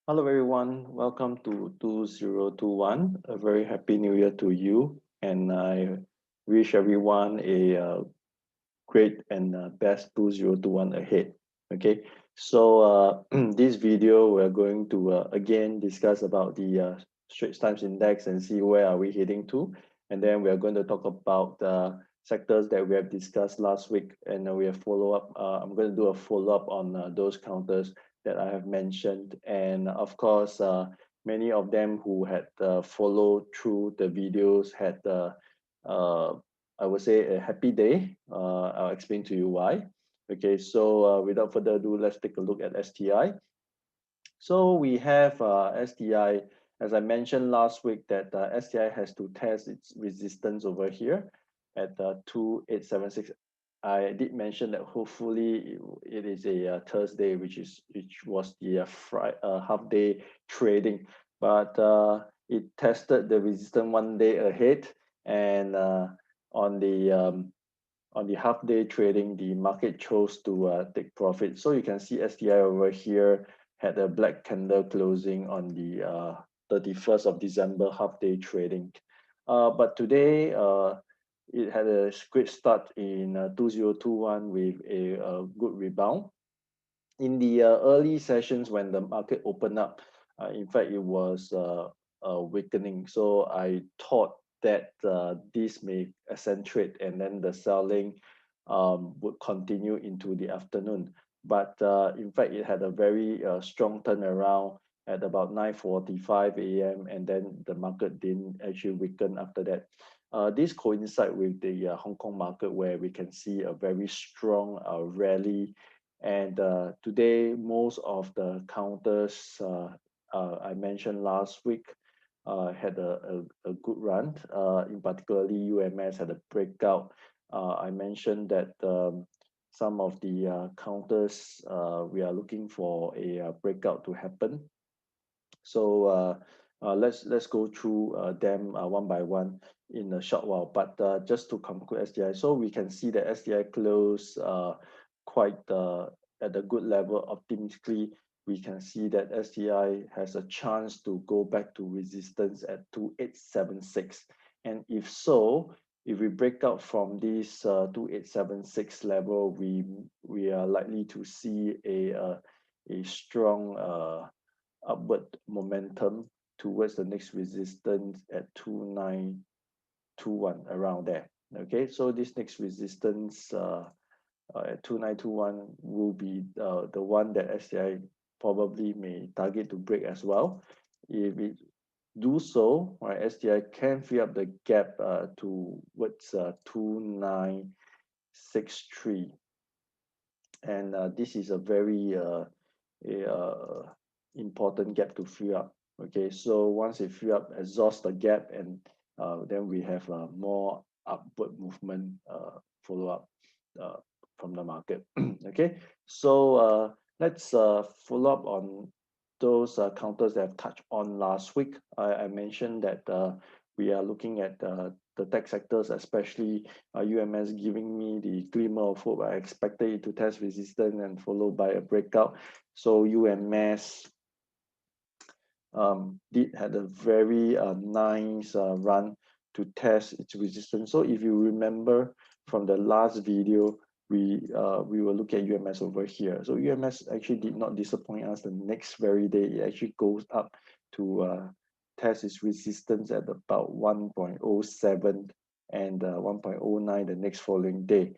Hello, everyone. Welcome to 2021. A very happy new year to you. And I wish everyone a great and best 2021 ahead. Okay. So, this video, we're going to again discuss about the Straits Times Index and see where are we heading to. And then we are going to talk about the sectors that we have discussed last week. And we have follow up. I'm going to do a follow up on those counters that I have mentioned. And of course, many of them who had followed through the videos had uh, I would say a happy day. I'll explain to you why. Okay, so without further ado, let's take a look at STI. So we have STI, as I mentioned last week, that STI has to test its resistance over here at 2876. I did mention that hopefully it is a Thursday, which was the half day trading, but it tested the resistance one day ahead, and on the on the half day trading, the market chose to take profit. So you can see STI over here had a black candle closing on the 31st of December half day trading. But today, it had a great start in 2021 with a good rebound. In the early sessions when the market opened up, in fact, it was weakening. So I thought that this may accentuate and then the selling would continue into the afternoon. But in fact, it had a very strong turnaround at about 9:45 a.m. and then the market didn't actually weaken after that. This coincide with the Hong Kong market where we can see a very strong rally, and today, most of the counters I mentioned last week had a good run. In particularly, UMS had a breakout. I mentioned that some of the counters we are looking for a breakout to happen. So let's go through them one by one in a short while. But just to conclude SDI, so we can see that SDI closed quite at a good level. Optimistically, we can see that SDI has a chance to go back to resistance at 2876. And if so, if we break out from this 2876 level, we are likely to see a strong upward momentum towards the next resistance at 2921, around there. Okay, so this next resistance at 2921 will be the one that STI probably may target to break as well. If it do so, right, STI can fill up the gap towards 2963, and this is a very important gap to fill up. Okay, so once it fill up, exhaust the gap, and then we have more upward movement follow up from the market. Okay, so let's follow up on those counters that I've touched on last week. I mentioned that we are looking at the tech sectors, especially UMS, giving me the glimmer of hope. I expected it to test resistance and followed by a breakout. So UMS did had a very nice run to test its resistance. So if you remember from the last video, we will look at UMS over here. So UMS actually did not disappoint us. The next very day, it actually goes up to test its resistance at about 1.07 and 1.09 the next following day.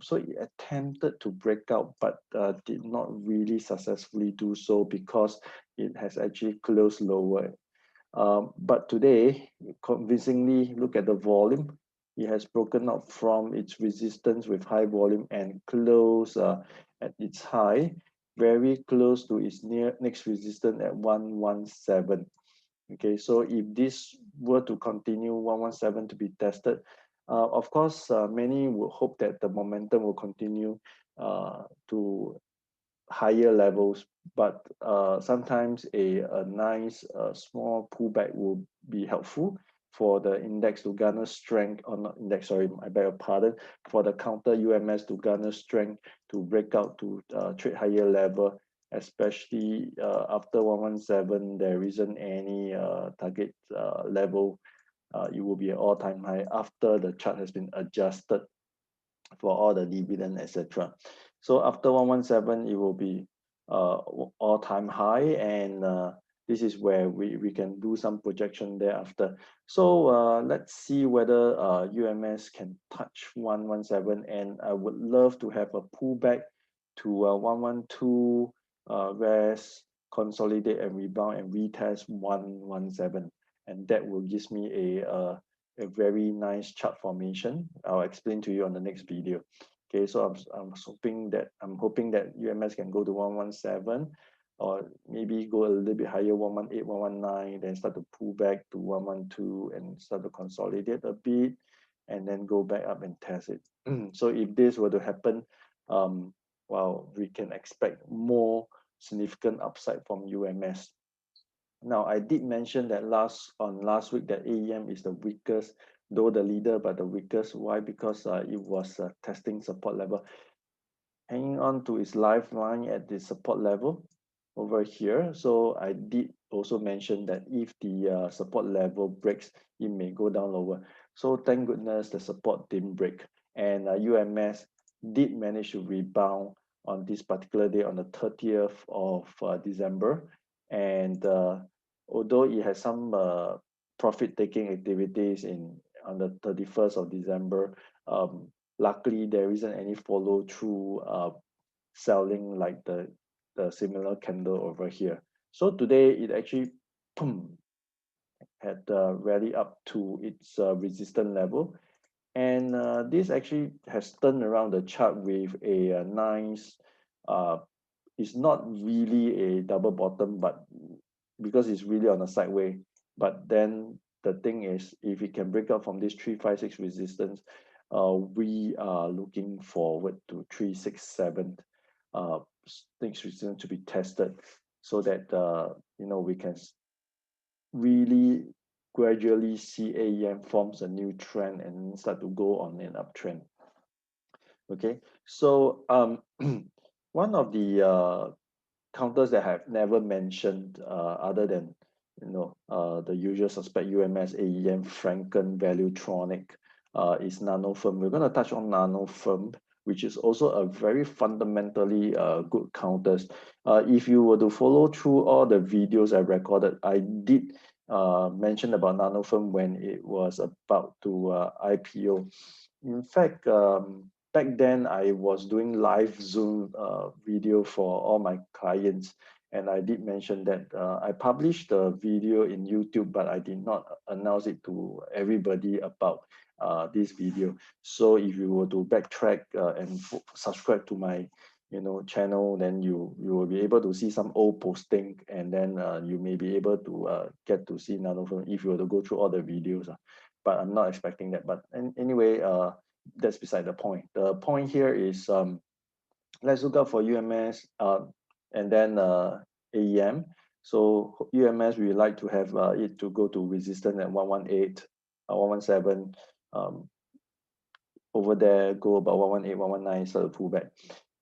So it attempted to break out, but did not really successfully do so because it has actually closed lower. But today, convincingly, look at the volume. It has broken out from its resistance with high volume and close at its high, very close to its next resistance at 117. Okay, so if this were to continue 117 to be tested, of course, many would hope that the momentum will continue to higher levels, but sometimes a nice small pullback will be helpful for the index to garner strength, or not index, sorry, I beg your pardon, for the counter UMS to garner strength to break out to trade higher level especially after 117, there isn't any target level. It will be an all-time high after the chart has been adjusted for all the dividend, etc. So after 117, it will be all-time high, and this is where we can do some projection thereafter. So let's see whether UMS can touch 117, and I would love to have a pullback to 112, rest, consolidate and rebound and retest 117, and that will give me a very nice chart formation. I'll explain to you on the next video. Okay, so I'm hoping that UMS can go to 117, or maybe go a little bit higher, 118, 119, then start to pull back to 112 and start to consolidate a bit, and then go back up and test it. So if this were to happen, well, we can expect more significant upside from UMS. Now, I did mention that last week that AEM is the weakest, though the leader, but the weakest. Why? Because it was testing support level, hanging on to its lifeline at the support level over here. So I did also mention that if the support level breaks, it may go down lower. So thank goodness the support didn't break, and UMS did manage to rebound on this particular day on the 30th of December. And although it has some profit taking activities on the 31st of December, luckily there isn't any follow through selling like the similar candle over here. So today it actually boom, had rallied up to its resistance level, and this actually has turned around the chart with a nice it's not really a double bottom, but because it's really on a sideway. But then the thing is, if it can break out from this 356 resistance, we are looking forward to 367 next resistance to be tested, so that we can really gradually see AEM forms a new trend and start to go on an uptrend. Okay, so one of the counters that I have never mentioned, other than the usual suspect UMS, AEM, Franken, Valuetronic, is Nanofirm. We're going to touch on Nanofirm, which is also a very fundamentally good counters. If you were to follow through all the videos I recorded, I did mention about Nanofirm when it was about to IPO. In fact, back then I was doing live Zoom video for all my clients, and I did mention that I published the video in YouTube, but I did not announce it to everybody about this video. So if you were to backtrack and subscribe to my channel, then you will be able to see some old posting, and then you may be able to get to see Nanofirm if you were to go through all the videos. But I'm not expecting that. But anyway, that's beside the point. The point here is let's look out for UMS and then AEM. So UMS, we like to have it to go to resistance at 118, 117. Over there, go about 118, 119, start to pull back.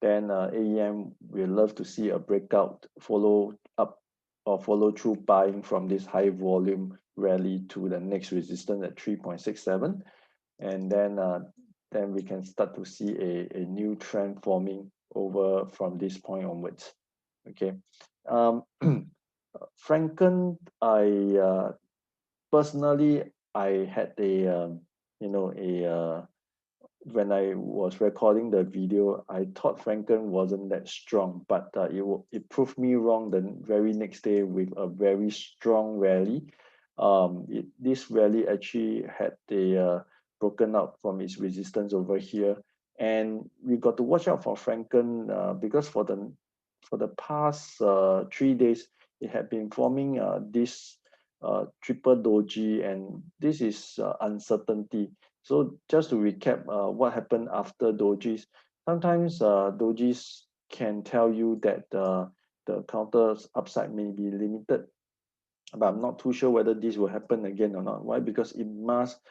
Then AEM, we love to see a breakout, follow up or follow through buying from this high volume rally to the next resistance at 3.67, and then we can start to see a new trend forming over from this point onwards. Okay, Franken, I personally I had a when I was recording the video, I thought Franken wasn't that strong, but it proved me wrong the very next day with a very strong rally. This rally actually had broken out from its resistance over here, and we got to watch out for Franken because for the past 3 days it had been forming this triple doji, and this is uncertainty. So just to recap, what happened after dojis? Sometimes dojis can tell you that the counter's upside may be limited, but I'm not too sure whether this will happen again or not. Why? Because it must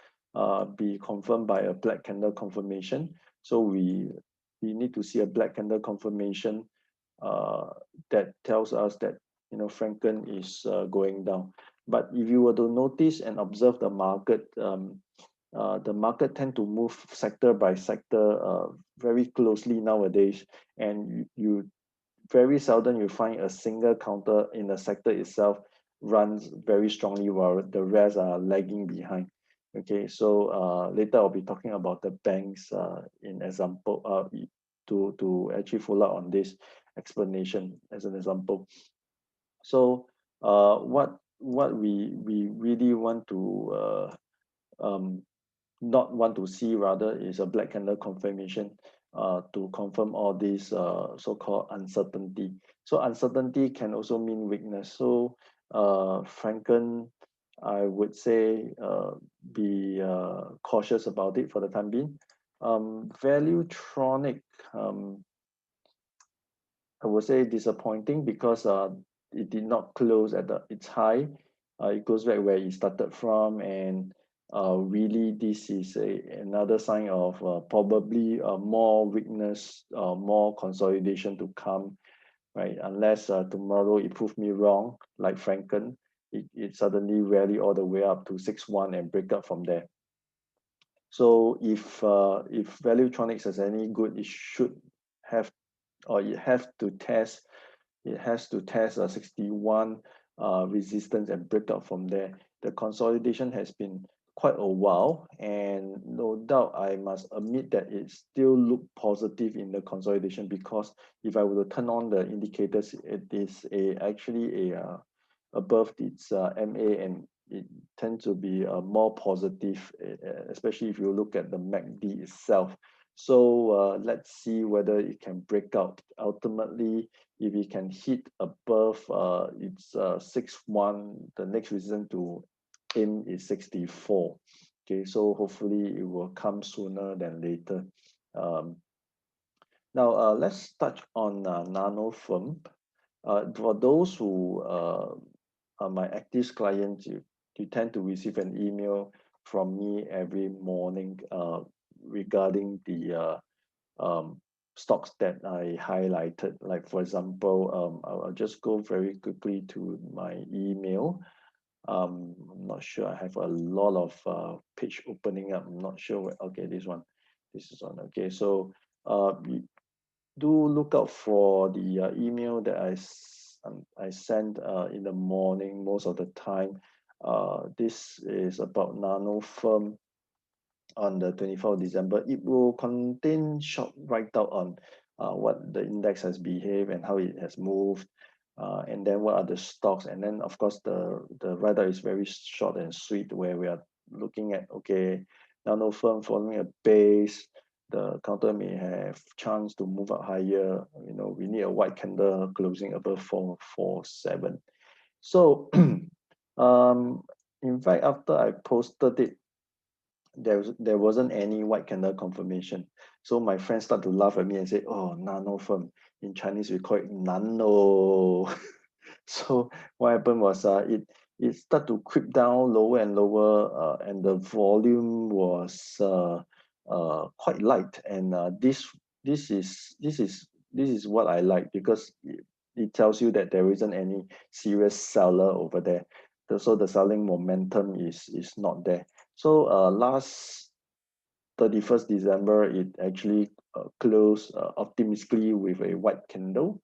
be confirmed by a black candle confirmation. So we need to see a black candle confirmation that tells us that Franken is going down. But if you were to notice and observe the market tend to move sector by sector very closely nowadays, and you very seldom you find a single counter in the sector itself runs very strongly while the rest are lagging behind. Okay, so later I'll be talking about the banks in example to actually follow up on this explanation as an example. So what we really want to not want to see rather is a black candle confirmation to confirm all this so-called uncertainty. So uncertainty can also mean weakness. So Franken, I would say be cautious about it for the time being. Valuetronic, I would say disappointing because it did not close at its high. It goes back where it started from, and really this is another sign of probably more weakness, more consolidation to come, right? Unless tomorrow it proved me wrong, like Franken, it suddenly rally all the way up to 6-1 and break up from there. So if Valuetronics has any good, it should have, or it has to test a 61 resistance and break out from there. The consolidation has been quite a while, and no doubt I must admit that it still look positive in the consolidation, because if I were to turn on the indicators, it is actually above its MA, and it tends to be more positive, especially if you look at the MACD itself. So let's see whether it can break out. Ultimately, if it can hit above its 6-1, the next reason to aim is 64. Okay, so hopefully it will come sooner than later. Now let's touch on nano firm. For those who are my active clients, you tend to receive an email from me every morning regarding the stocks that I highlighted. Like for example, I'll just go very quickly to my email. I'm not sure. I have a lot of page opening up. I'm not sure. Okay, this one. This is one. Okay, so do look out for the email that I send in the morning most of the time. This is about nano firm on the 24th of December. It will contain short write-up on what the index has behaved and how it has moved, and then what are the stocks. And then, of course, the write-up is very short and sweet, where we are looking at, okay, nano firm following a base, the counter may have chance to move up higher. We need a white candle closing above 447. So, in fact, after I posted it, there wasn't any white candle confirmation. So my friends start to laugh at me and say, "Oh, nano firm." In Chinese, we call it nano. So what happened was it started to creep down lower and lower, and the volume was quite light. And this is what I like, because it tells you that there isn't any serious seller over there. So the selling momentum is not there. So last 31st December, it actually closed optimistically with a white candle.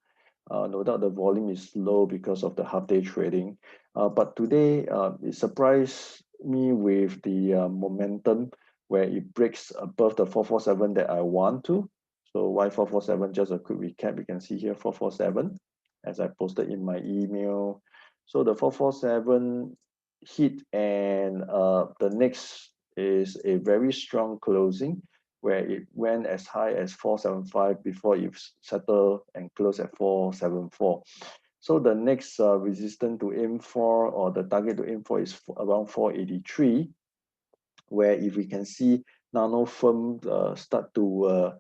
No doubt the volume is low because of the half-day trading. But today, it surprised me with the momentum, where it breaks above the 447 that I want to. So why 447? Just a quick recap. You can see here 447, as I posted in my email. So the 447 hit, and the next is a very strong closing, where it went as high as 475 before it settled and closed at 474. So the next resistance to aim for, or the target to aim for, is around 483, where if we can see nano firm start to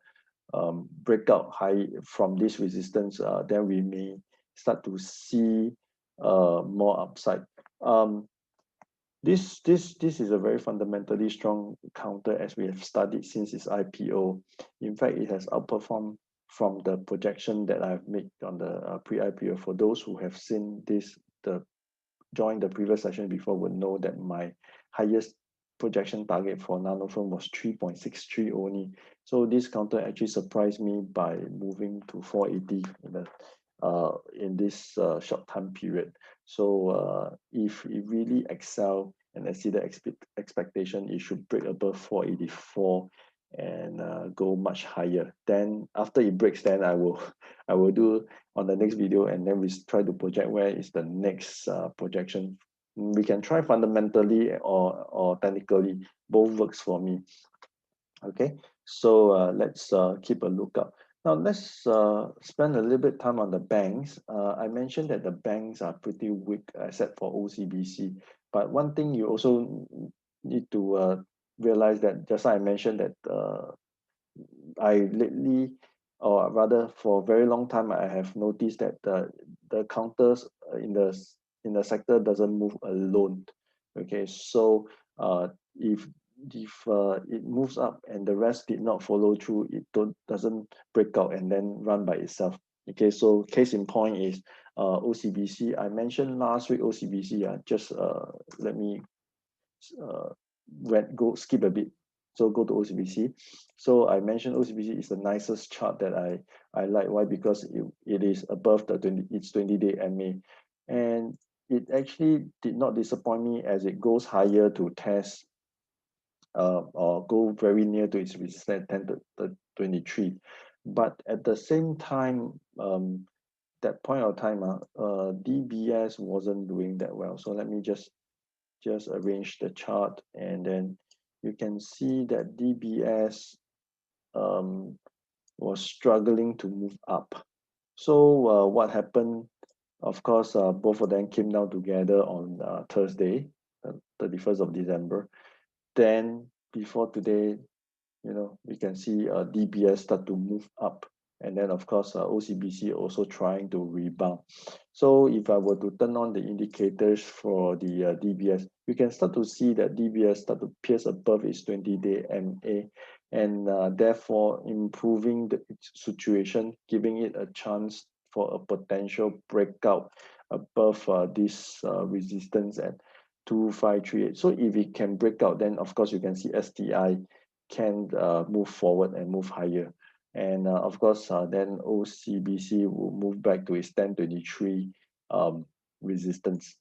break out high from this resistance, then we may start to see more upside. This is a very fundamentally strong counter, as we have studied since its IPO. In fact, it has outperformed from the projection that I've made on the pre-IPO. For those who have seen this, joined the previous session before would know that my highest projection target for nanofilm was 3.63 only. So this counter actually surprised me by moving to 480 in this short time period. So if it really excel and exceed the expectation, it should break above 484 and go much higher. Then after it breaks, then I will do on the next video, and then we try to project where is the next projection. We can try fundamentally or technically, both works for me. Okay, so let's keep a lookout. Now let's spend a little bit time on the banks. I mentioned that the banks are pretty weak except for OCBC, but one thing you also need to realize that just like I mentioned that I lately, or rather for a very long time, I have noticed that the counters in the sector doesn't move alone. Okay, so if it moves up and the rest did not follow through, it doesn't break out and then run by itself. Okay, so case in point is OCBC. I mentioned last week OCBC. Just let me go skip a bit. So go to OCBC. So I mentioned OCBC is the nicest chart that I like. Why? Because it is above the 20-day MA, and it actually did not disappoint me as it goes higher to test or go very near to its resistance 10 to 23. But at the same time, that point of time, DBS wasn't doing that well. So let me just arrange the chart, and then you can see that DBS was struggling to move up. So what happened? Of course, both of them came down together on Thursday, 31st of December. Then before today, we can see DBS start to move up. And then, of course, OCBC also trying to rebound. So if I were to turn on the indicators for the DBS, you can start to see that DBS start to pierce above its 20-day MA, and therefore improving the situation, giving it a chance for a potential breakout above this resistance at 2538. So if it can break out, then of course you can see STI can move forward and move higher. And of course, then OCBC will move back to its 1023 resistance.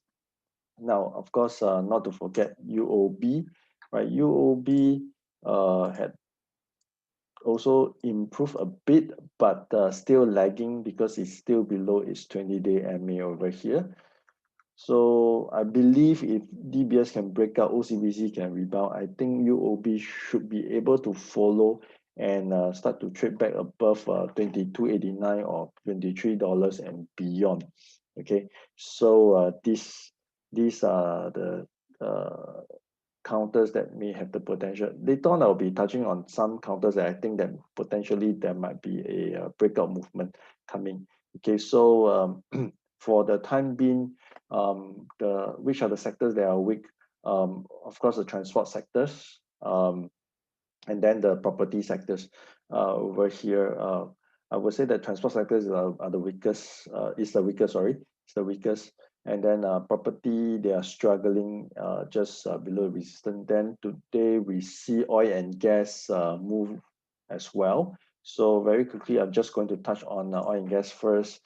Now, of course, not to forget UOB, right? UOB had also improved a bit, but still lagging because it's still below its 20-day MA over here. So I believe if DBS can break out, OCBC can rebound. I think UOB should be able to follow and start to trade back above 22.89 or $23 and beyond. Okay, so these are the counters that may have the potential. Later on, I'll be touching on some counters that I think that potentially there might be a breakout movement coming. Okay, so for the time being, which are the sectors that are weak? Of course, the transport sectors, and then the property sectors. Over here, I would say that transport sectors are the weakest. It's the weakest. And then property, they are struggling just below resistance. Then today we see oil and gas move as well. So very quickly, I'm just going to touch on oil and gas first.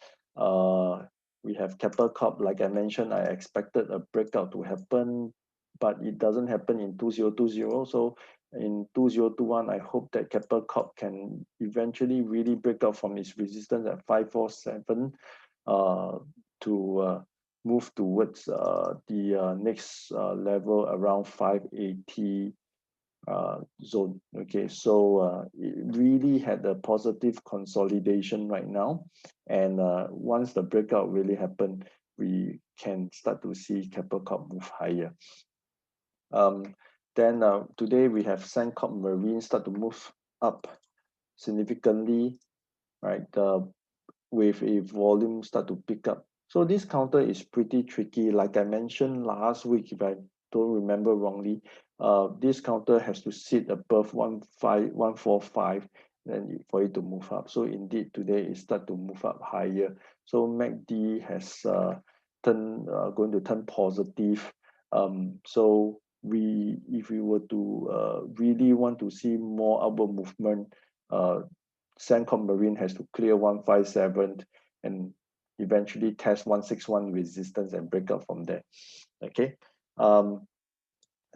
We have Keppel Corp. Like I mentioned, I expected a breakout to happen, but it doesn't happen in 2020. So in 2021, I hope that Keppel Corp can eventually really break out from its resistance at 547 to move towards the next level around 580 zone. Okay, so it really had a positive consolidation right now, and once the breakout really happened, we can start to see Keppel Corp move higher. Then today we have Sembcorp Marine start to move up significantly, right? With a volume start to pick up. So this counter is pretty tricky. Like I mentioned last week, if I don't remember wrongly, this counter has to sit above 145, then for it to move up. So indeed today it start to move up higher. So MACD has going to turn positive. So if we were to really want to see more upward movement, Sembcorp Marine has to clear 157 and eventually test 161 resistance and break up from there. Okay.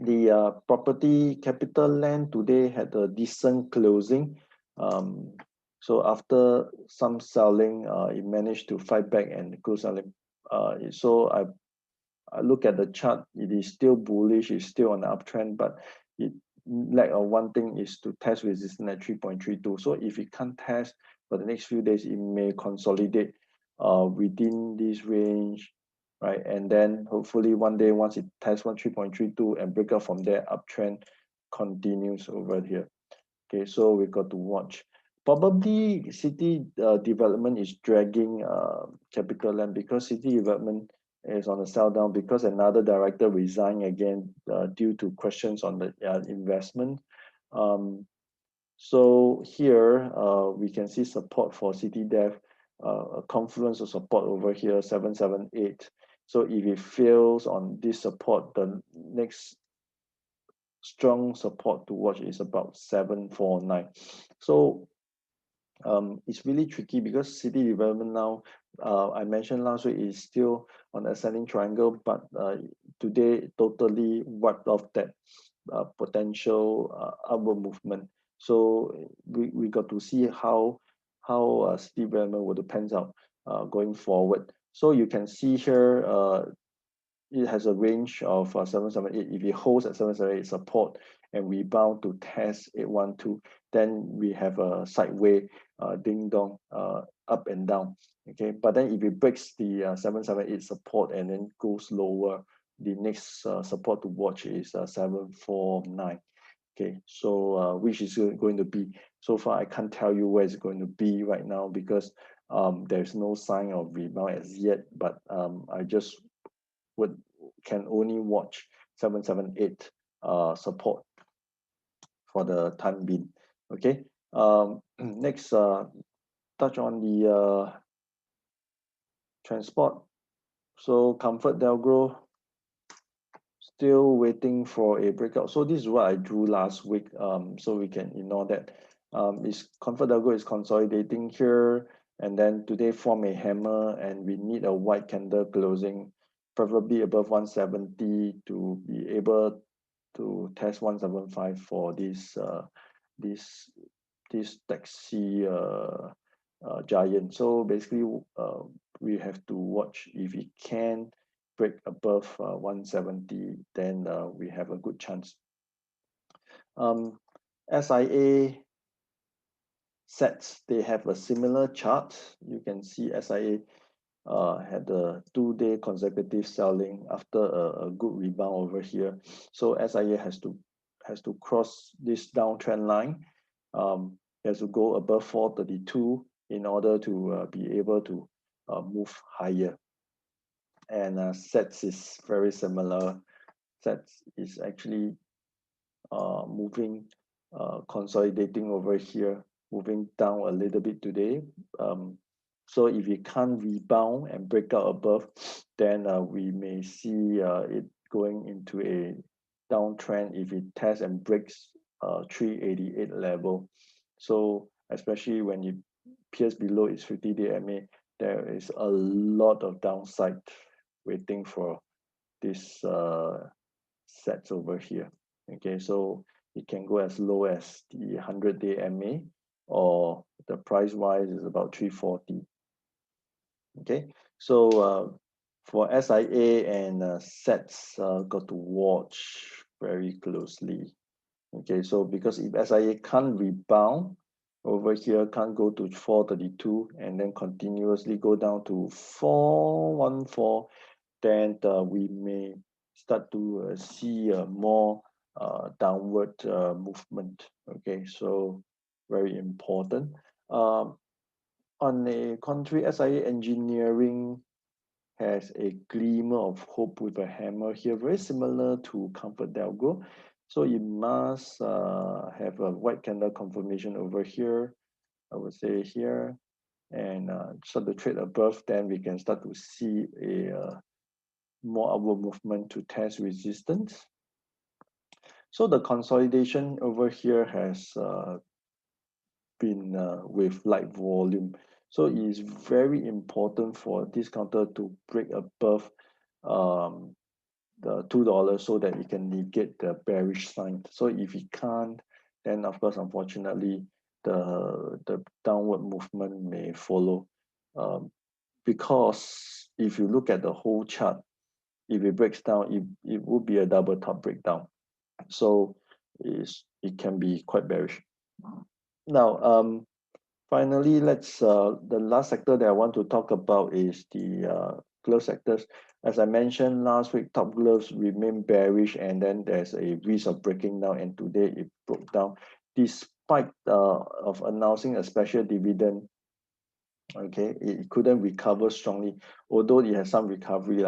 The property capital land today had a decent closing. So after some selling, it managed to fight back and close selling. So I look at the chart, it is still bullish, it's still on the uptrend, but it lack of one thing is to test resistance at 3.32. So if it can't test for the next few days, it may consolidate within this range, right? And then hopefully one day, once it tests 3.32 and break out from there, uptrend continues over here. Okay, so we got to watch. Probably city development is dragging capital land because city development is on a sell down because another director resigned again due to questions on the investment. So here we can see support for CDEV, a confluence of support over here, 778. So if it fails on this support, the next strong support to watch is about 749. So it's really tricky because city development now, I mentioned last week, is still on ascending triangle, but today totally wiped off that potential upward movement. So we got to see how city development will depends out going forward. So you can see here it has a range of 778. If it holds at 778 support and rebound to test 812, then we have a sideway ding dong up and down. Okay, but then if it breaks the 778 support and then goes lower, the next support to watch is 749. Okay, so which is going to be? So far, I can't tell you where it's going to be right now because there's no sign of rebound as yet. But I just can only watch 778 support for the time being. Okay. Next, touch on the transport. So Comfort Delgro still waiting for a breakout. So this is what I drew last week. So we can ignore that. Is Comfort Delgro is consolidating here, and then today form a hammer, and we need a white candle closing, preferably above 170 to be able to test 175 for this taxi giant. So basically, we have to watch if it can break above 170, then we have a good chance. SIA sets, they have a similar chart. You can see SIA had a 2-day consecutive selling after a good rebound over here. So SIA has to cross this downtrend line. It has to go above 432 in order to be able to move higher. And SETS is very similar. SETS is actually moving, consolidating over here, moving down a little bit today. So if it can't rebound and break out above, then we may see it going into a downtrend if it tests and breaks 388 level. So especially when it peers below its 50-day MA, there is a lot of downside waiting for this sets over here. Okay, so it can go as low as the 100-day MA, or the price wise is about 340. Okay, so for SIA and sets, got to watch very closely. Okay, so because if SIA can't rebound over here, can't go to 432 and then continuously go down to 414, then we may start to see a more downward movement. Okay, so very important. On the contrary, SIA Engineering has a glimmer of hope with a hammer here, very similar to Comfort Delgro. So it must have a white candle confirmation over here, I would say here, and start to trade above, then we can start to see a more upward movement to test resistance. So the consolidation over here has been with light volume. So it is very important for this counter to break above the $2 so that it can negate the bearish sign. So if it can't, then of course, unfortunately, the downward movement may follow. Because if you look at the whole chart, if it breaks down, it would be a double top breakdown. So it can be quite bearish. Now, finally, the last sector that I want to talk about is the glove sectors. As I mentioned last week, top gloves remain bearish, and then there's a risk of breaking down, and today it broke down despite of announcing a special dividend. Okay, it couldn't recover strongly, although it has some recovery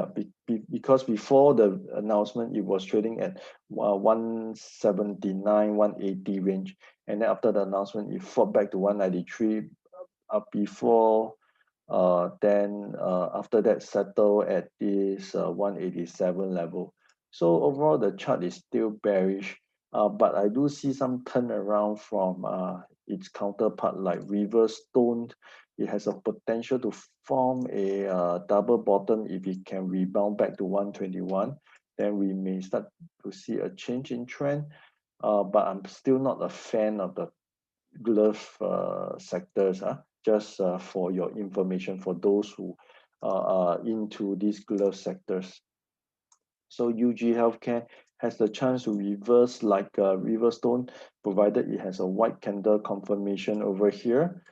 because before the announcement it was trading at 179 180 range, and then after the announcement it fought back to 193 up before, then after that settle at this 187 level. So overall the chart is still bearish, but I do see some turnaround from its counterpart like reverse stone. It has a potential to form a double bottom. If it can rebound back to 121, then we may start to see a change in trend. But I'm still not a fan of the glove sectors, just for your information, for those who are into these glove sectors. So UG Healthcare has the chance to reverse like Riverstone, provided it has a white candle confirmation over here.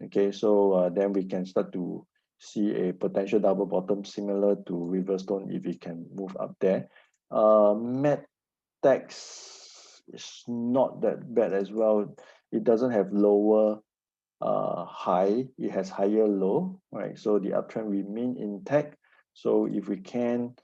Okay, so then we can start to see a potential double bottom similar to Riverstone if it can move up there. MedTech is not that bad as well. It doesn't have lower high, it has higher low, right? So the uptrend remain intact. So if we can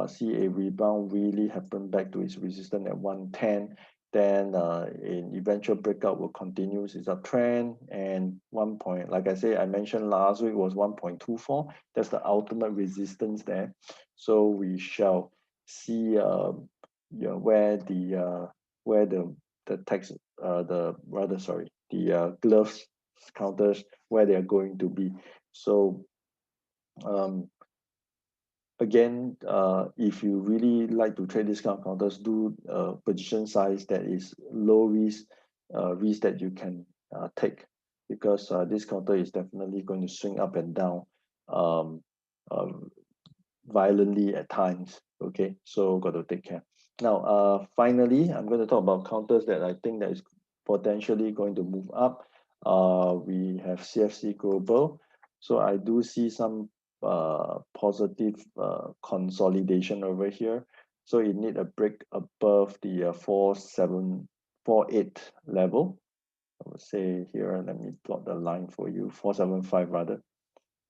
see a rebound really happen back to its resistance at 110, then an eventual breakout will continue its uptrend, and one point, like I say, I mentioned last week was 1.24. That's the ultimate resistance there. So we shall see where the text the rather sorry the gloves counters where they are going to be. So again, if you really like to trade this kind of counters, do position size that is low risk, risk that you can take, because this counter is definitely going to swing up and down um, violently at times. Okay, so got to take care. Now, finally, I'm going to talk about counters that I think that is potentially going to move up. We have CFC Global. So I do see some positive consolidation over here. So it need a break above the 4748 level. I would say here, let me plot the line for you, 475 rather,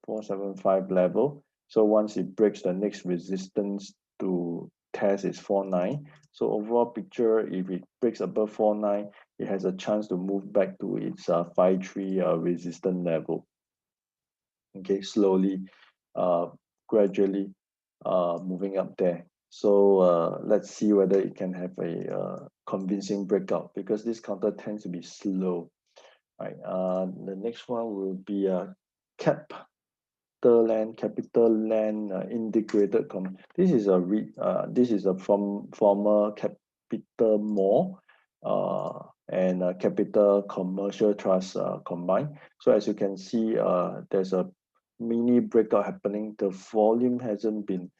475 level. So once it breaks the next resistance to test is 49. So overall picture, if it breaks above 49, it has a chance to move back to its 53 resistance level. Okay, slowly, gradually moving up there. So let's see whether it can have a convincing breakout, because this counter tends to be slow. Right. The next one will be Capital Land Integrated. This is a from former Capital Mall and Capital Commercial Trust combined. So as you can see, there's a mini breakout happening. The volume hasn't been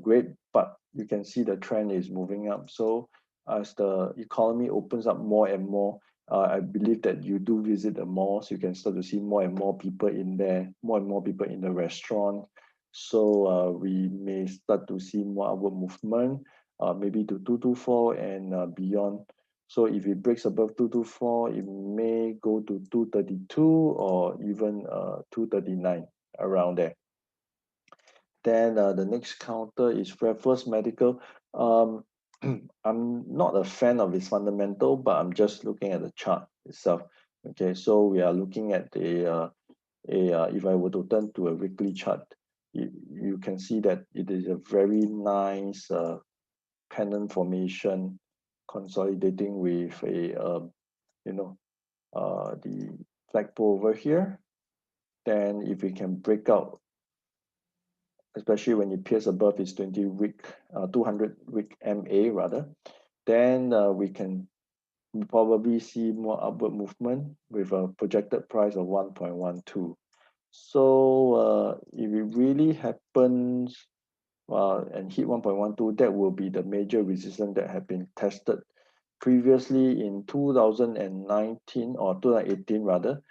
great, but you can see the trend is moving up. So as the economy opens up more and more, I believe that you do visit the malls, you can start to see more and more people in there, more and more people in the restaurant. So we may start to see more upward movement, maybe to 224 and beyond. So if it breaks above 224, it may go to 232 or even 239, around there. Then the next counter is Raffles Medical. I'm not a fan of its fundamental, but I'm just looking at the chart itself. Okay, so we are looking at if I were to turn to a weekly chart, you can see that it is a very nice cannon formation consolidating with you know the flagpole over here. Then if we can break out, especially when it pierces above its 200 week MA rather, then we can probably see more upward movement with a projected price of 1.12. So if it really happens and hit 1.12, that will be the major resistance that have been tested previously in 2019 or 2018 rather,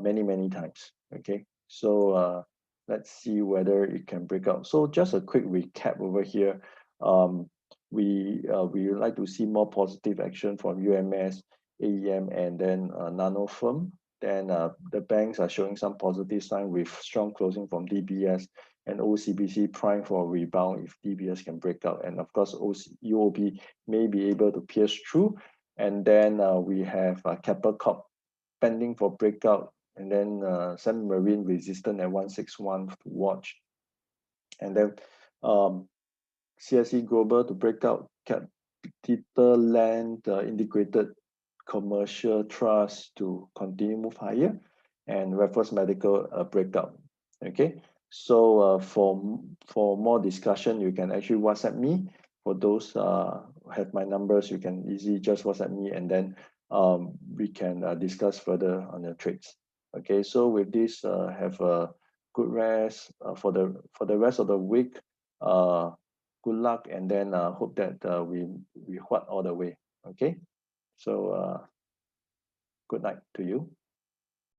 many times. Okay, so let's see whether it can break out. So just a quick recap over here. Um, we would like to see more positive action from UMS, AEM, and then Nano Firm. Then the banks are showing some positive sign with strong closing from DBS and OCBC prime for a rebound if DBS can break out. And of course, UOB may be able to pierce through. And then we have Keppel Corp pending for breakout. And then Sun Marine resistant at 161 to watch. And then CFC Global to break out Capital Land Integrated Commercial Trust to continue move higher, and Raffles Medical breakout. Okay, so for more discussion, you can actually WhatsApp me. For those have my numbers, you can easily just WhatsApp me, and then we can discuss further on the trades. Okay, so with this, have a good rest for the rest of the week. Good luck, and then hope that we what all the way. Okay, so good night to you.